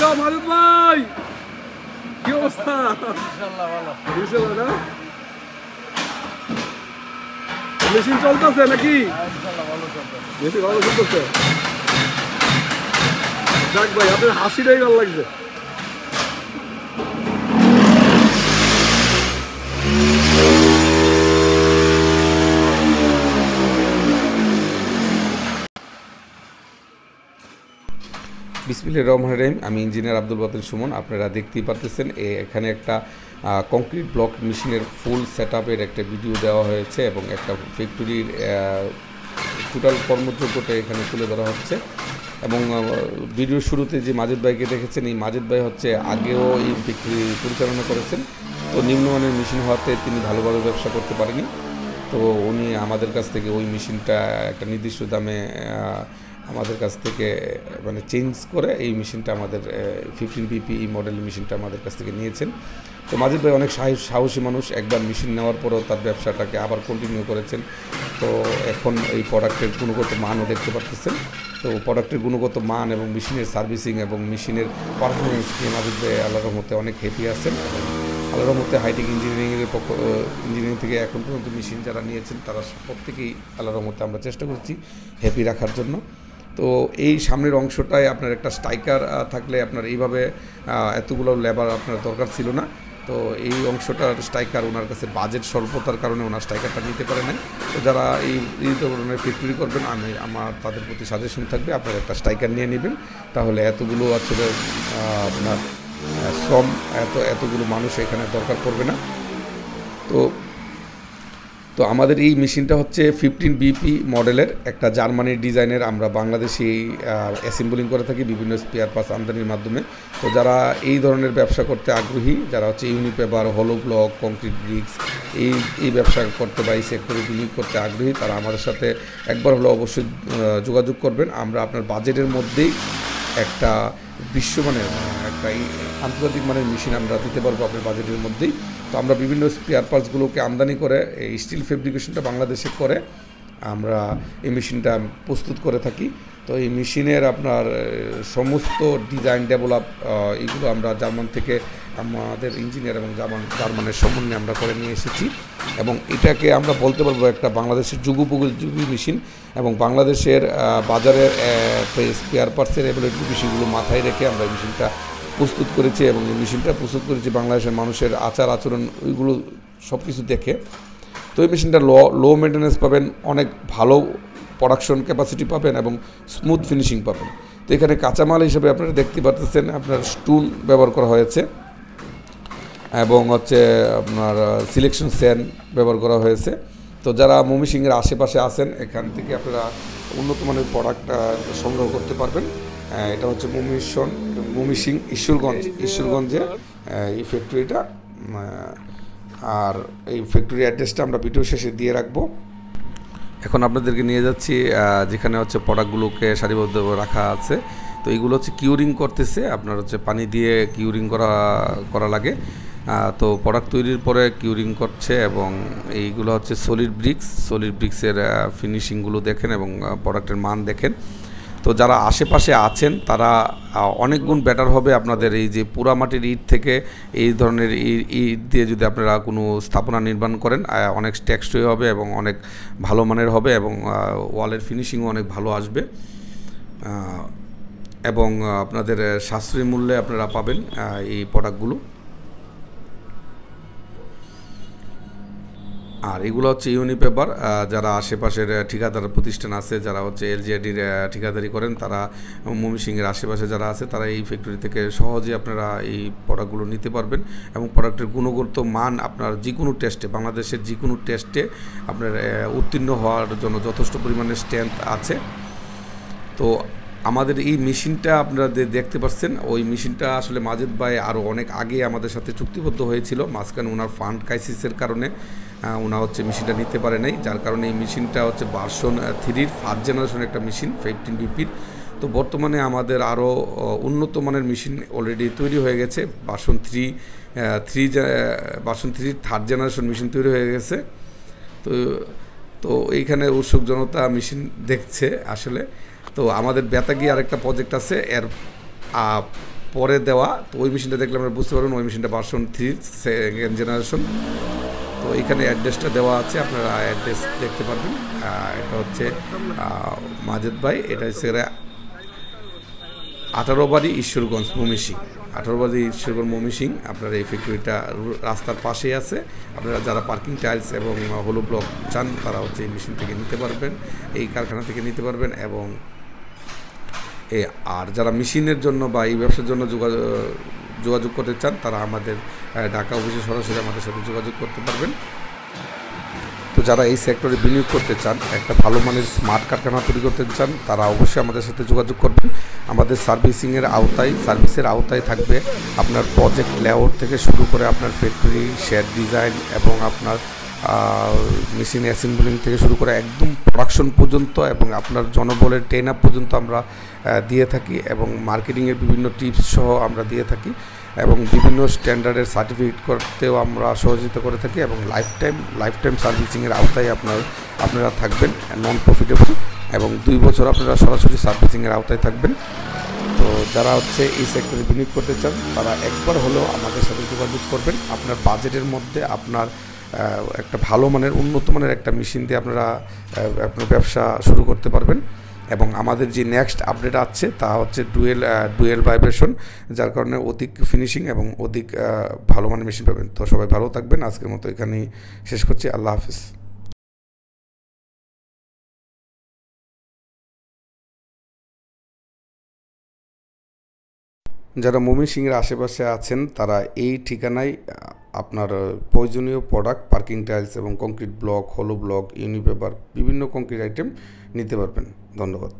Hello মারুফ ভাই, কি অবস্থা? ইনশাআল্লাহ ভালো। ইনশাআল্লাহ না? মেশিন চলতেছে নাকি? ইনশাআল্লাহ ভালো চলতেছে। বেশি ভালো চলতেছে। যাক ভাই, আপনার হাসিটাই ভালো লাগছে। বিসমিল্লাহির রহমানির রহিম। আমি ইঞ্জিনিয়ার আব্দুল বাতিল সুমন। আপনারা দেখতেই পারতেছেন এখানে একটা কংক্রিট ব্লক মেশিনের ফুল সেটআপের একটা ভিডিও দেওয়া হয়েছে এবং একটা ফ্যাক্টরির টোটাল কর্মযোগ্যতা এখানে তুলে ধরা হচ্ছে। এবং ভিডিওর শুরুতে যে মাজেদ ভাইকে দেখেছেন, এই মাজেদ ভাই হচ্ছে আগেও এই ফ্যাক্টরি পরিচালনা করেছেন। তো নিম্নমানের মেশিন হওয়াতে তিনি ভালোভাবে ব্যবসা করতে পারেনি। তো উনি আমাদের কাছ থেকে ওই মেশিনটা একটা নির্দিষ্ট দামে আমাদের কাছ থেকে মানে চেঞ্জ করে এই মেশিনটা আমাদের 15 BP এই মডেলের মেশিনটা আমাদের কাছ থেকে নিয়েছেন। তো মাজেদ ভাই অনেক সাহসী মানুষ, একবার মেশিন নেওয়ার পরেও তার ব্যবসাটাকে আবার কন্টিনিউ করেছেন। তো এখন এই প্রোডাক্টের গুণগত মানও দেখতে পাচ্ছেন। তো প্রোডাক্টের গুণগত মান এবং মেশিনের সার্ভিসিং এবং মেশিনের পারফরমেন্স নিয়ে মাজেদ ভাই আল্লাহর রহমতে অনেক হ্যাপি আছেন। আল্লাহর রহমতে হাইটেক ইঞ্জিনিয়ারিং থেকে এখন পর্যন্ত মেশিন যারা নিয়েছেন তারা প্রত্যেকেই আল্লাহর রহমতে আমরা চেষ্টা করছি হ্যাপি রাখার জন্য। তো এই সামনের অংশটায় আপনার একটা স্ট্রাইকার থাকলে আপনার এইভাবে এতগুলো লেবার আপনার দরকার ছিল না। তো এই অংশটার স্ট্রাইকার ওনার কাছে বাজেট স্বল্পতার কারণে ওনার স্ট্রাইকারটা নিতে পারে না। তো যারা এই ধরনের ফ্যাক্টরি করবেন আমার তাদের প্রতি সাজেশন থাকবে আপনারা একটা স্ট্রাইকার নিয়ে নেবেন, তাহলে এতগুলো আসলে আপনার শ্রম এতগুলো মানুষ এখানে দরকার পড়বে না। তো আমাদের এই মেশিনটা হচ্ছে 15 BP মডেলের একটা জার্মানির ডিজাইনের। আমরা বাংলাদেশে অ্যাসেম্বলিং করে থাকি বিভিন্ন স্পেয়ার পার্টস আমদানির মাধ্যমে। তো যারা এই ধরনের ব্যবসা করতে আগ্রহী, যারা হচ্ছে ইউনিপেপার, হলো ব্লক, কংক্রিট ব্রিক্স এই ব্যবসা করতে বা এই সেক্টরে বিনিয়োগ করতে আগ্রহী, তারা আমাদের সাথে একবার হলো অবশ্যই যোগাযোগ করবেন। আমরা আপনার বাজেটের মধ্যেই একটা বিশ্বমানের একটা আন্তর্জাতিক মানের মেশিন আমরা দিতে পারবো আপনার বাজেটের মধ্যেই। তো আমরা বিভিন্ন স্পেয়ার পার্টসগুলোকে আমদানি করে এই স্টিল ফেব্রিকেশনটা বাংলাদেশে করে আমরা এই মেশিনটা প্রস্তুত করে থাকি। তো এই মেশিনের আপনার সমস্ত ডিজাইন ডেভেলপ এইগুলো আমরা জার্মান থেকে আমাদের ইঞ্জিনিয়ার এবং জার্মানের সমন্বয়ে আমরা করে নিয়ে এসেছি। এবং এটাকে আমরা বলতে পারবো একটা বাংলাদেশের যুগোপযোগী মেশিন এবং বাংলাদেশের বাজারের স্পেয়ার পার্টসের অ্যাভেলেবিলিটি বিষয়গুলো মাথায় রেখে আমরা এই মেশিনটা প্রস্তুত করেছি। এবং এই মেশিনটা প্রস্তুত করেছি বাংলাদেশের মানুষের আচার আচরণ ওইগুলো সব কিছু দেখে। তো এই মেশিনটা লো মেনটেন্যান্স পাবেন, অনেক ভালো প্রোডাকশন ক্যাপাসিটি পাবেন এবং স্মুথ ফিনিশিং পাবেন। তো এখানে কাঁচামাল হিসেবে আপনারা দেখতে পাচ্ছেন আপনার স্টুল ব্যবহার করা হয়েছে এবং হচ্ছে আপনার সিলেকশন স্যান্ড ব্যবহার করা হয়েছে। তো যারা ময়মনসিংহের আশেপাশে আছেন এখান থেকে আপনারা উন্নত মানের প্রোডাক্ট সংগ্রহ করতে পারবেন। এটা হচ্ছে ময়মনসিংহ ঈশ্বরগঞ্জে এই ফ্যাক্টরিটা। আর এই ফ্যাক্টরি অ্যাড্রেসটা আমরা ভিডিও শেষে দিয়ে রাখবো। এখন আপনাদেরকে নিয়ে যাচ্ছি যেখানে হচ্ছে প্রোডাক্টগুলোকে সারিবদ্ধ রাখা আছে। তো এইগুলো হচ্ছে কিউরিং করতেছে, আপনার হচ্ছে পানি দিয়ে কিউরিং করা লাগে। তো প্রোডাক্ট তৈরির পরে কিউরিং করছে এবং এইগুলো হচ্ছে সলিড ব্রিক্সের ফিনিশিংগুলো দেখেন এবং প্রোডাক্টের মান দেখেন। তো যারা আশেপাশে আছেন তারা অনেক গুণ বেটার হবে আপনাদের এই যে পোড়ামাটির ইট থেকে এই ধরনের ইট দিয়ে যদি আপনারা কোনো স্থাপনা নির্মাণ করেন অনেক টেকসই হবে এবং অনেক ভালো মানের হবে এবং ওয়ালের ফিনিশিংও অনেক ভালো আসবে এবং আপনাদের সাশ্রয়ী মূল্যে আপনারা পাবেন এই প্রোডাক্টগুলো। আর এগুলো হচ্ছে ইউনিপেপার। যারা আশেপাশের ঠিকাদার প্রতিষ্ঠান আছে, যারা হচ্ছে এলজিআইডির ঠিকাদারি করেন, তারা ময়মনসিংহের আশেপাশে যারা আছে তারা এই ফ্যাক্টরি থেকে সহজে আপনারা এই প্রোডাক্টগুলো নিতে পারবেন এবং প্রোডাক্টের গুণগত মান আপনার যে কোনো টেস্টে, বাংলাদেশের যে কোনো টেস্টে আপনার উত্তীর্ণ হওয়ার জন্য যথেষ্ট পরিমাণে স্ট্রেংথ আছে। তো আমাদের এই মেশিনটা আপনারা দেখতে পাচ্ছেন, ওই মেশিনটা আসলে মাজেদ ভাই আরও অনেক আগে আমাদের সাথে চুক্তিবদ্ধ হয়েছিল। মাঝখানে ওনার ফান্ড ক্রাইসিসের কারণে ওনা হচ্ছে মেশিনটা নিতে পারে নাই, যার কারণে এই মেশিনটা হচ্ছে ভার্সন 3 ফার্স্ট জেনারেশন একটা মেশিন 15 BPর। তো বর্তমানে আমাদের আরও উন্নত মানের মেশিন অলরেডি তৈরি হয়ে গেছে। ভার্সন 3 থার্ড জেনারেশন মেশিন তৈরি হয়ে গেছে। তো এইখানে উৎসুক জনতা মেশিন দেখছে আসলে। তো আমাদের বেতাগি আরেকটা প্রজেক্ট আছে, এর পরে দেওয়া। তো ওই মেশিনটা দেখলে আমরা বুঝতে পারবেন ওই মেশিনটা ভার্সন 3 সেকেন্ড জেনারেশন। তো এখানে অ্যাড্রেসটা দেওয়া আছে, আপনারা অ্যাড্রেস দেখতে পারবেন। এটা হচ্ছে মাজেদ ভাই, এটা হচ্ছে 18 বাড়ি ঈশ্বরগঞ্জ ময়মনসিংহ, 18 বাড়ি ঈশ্বরগঞ্জ ময়মনসিংহ। আপনার এই ফ্যাক্টরিটা রাস্তার পাশেই আছে। আপনারা যারা পার্কিং টাইলস এবং হলো ব্লক চান তারা হচ্ছে এই মেশিন থেকে নিতে পারবেন, এই কারখানা থেকে নিতে পারবেন। এবং আর যারা মেশিনের জন্য বা এই ব্যবসার জন্য যোগাযোগ করতে চান তারা আমাদের ঢাকা অফিসে সরাসরি আমাদের সাথে যোগাযোগ করতে পারবেন। তো যারা এই সেক্টরে বিনিয়োগ করতে চান, একটা ভালো মানের স্মার্ট কারখানা তৈরি করতে চান, তারা অবশ্যই আমাদের সাথে যোগাযোগ করবেন। আমাদের সার্ভিসের আওতায় থাকবে আপনার প্রজেক্ট লেআউট থেকে শুরু করে আপনার ফ্যাক্টরি শেড ডিজাইন এবং আপনার মেশিন অ্যাসেম্বলিং থেকে শুরু করে একদম প্রোডাকশন পর্যন্ত এবং আপনার জনবলের ট্রেন আপ পর্যন্ত আমরা দিয়ে থাকি, এবং মার্কেটিংয়ের বিভিন্ন টিপস সহ আমরা দিয়ে থাকি, এবং বিভিন্ন স্ট্যান্ডার্ডের সার্টিফিকেট করতেও আমরা সহযোগিতা করে থাকি। এবং লাইফ টাইম সার্ভিসিংয়ের আওতায় আপনারা থাকবেন নন প্রফিটেবল, এবং 2 বছর আপনারা সরাসরি সার্ভিসিংয়ের আওতায় থাকবেন। তো যারা হচ্ছে এই সেক্টরে বিনিয়োগ করতে চান তারা একবার হলেও আমাদের সাথে যোগাযোগ করবেন। আপনার বাজেটের মধ্যে আপনার একটা ভালো মানের উন্নত মানের একটা মেশিন দিয়ে আপনার ব্যবসা শুরু করতে পারবেন। এবং আমাদের যে নেক্সট আপডেট আছে তা হচ্ছে ডুয়েল ভাইব্রেশন, যার কারণে অধিক ফিনিশিং এবং অধিক ভালো মানের মেশিন পাবেন। তো সবাই ভালো থাকবেন, আজকের মতো এখানেই শেষ করছি। আল্লাহ হাফিজ। যারা ময়মনসিংহের আশেপাশে আছেন তারা এই ঠিকানায় আপনার প্রয়োজনীয় প্রোডাক্ট, পার্কিং টাইলস এবং কংক্রিট ব্লক, হলো ব্লক, ইউনিপেপার, বিভিন্ন কংক্রিট আইটেম নিতে পারবেন। ধন্যবাদ।